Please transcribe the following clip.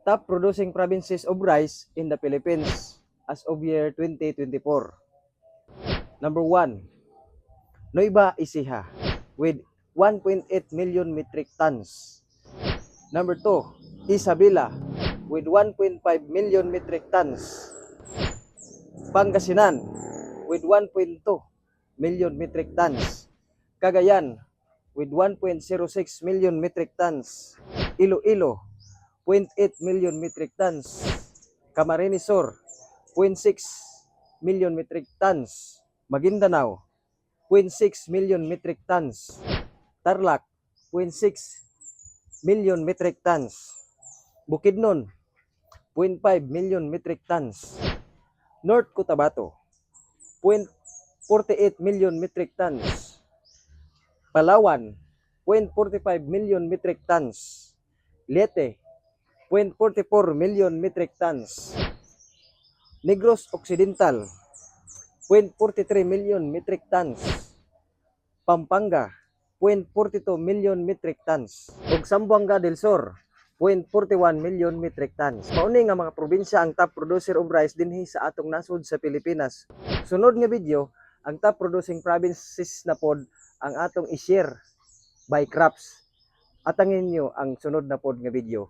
top producing provinces of rice in the Philippines as of year 2024. Number 1, Nueva Ecija with 1.8 million metric tons. Number 2, Isabela with 1.5 million metric tons. Pangasinan with 1.2 million metric tons. Cagayan with 1.06 million metric tons. Iloilo 0.8 million metric tons. Camarines Sur 0.6 million metric tons. Maguindanao 0.6 million metric tons. Tarlac 0.6 million metric tons. Bukidnon 0.5 million metric tons. North Cotabato 0.48 million metric tons. Palawan 0.45 million metric tons. Leyte 0.44 million metric tons. Negros Occidental 0.43 million metric tons. Pampanga 0.42 million metric tons. Ug Zamboanga del Sur 0.41 million metric tons. Mauni nga mga probinsya ang top producer of rice dinhi sa atong nasod sa Pilipinas. Sunod nga video, ang top producing provinces na pod ang atong i-share by crops. Atangin nyo ang sunod na pod nga video.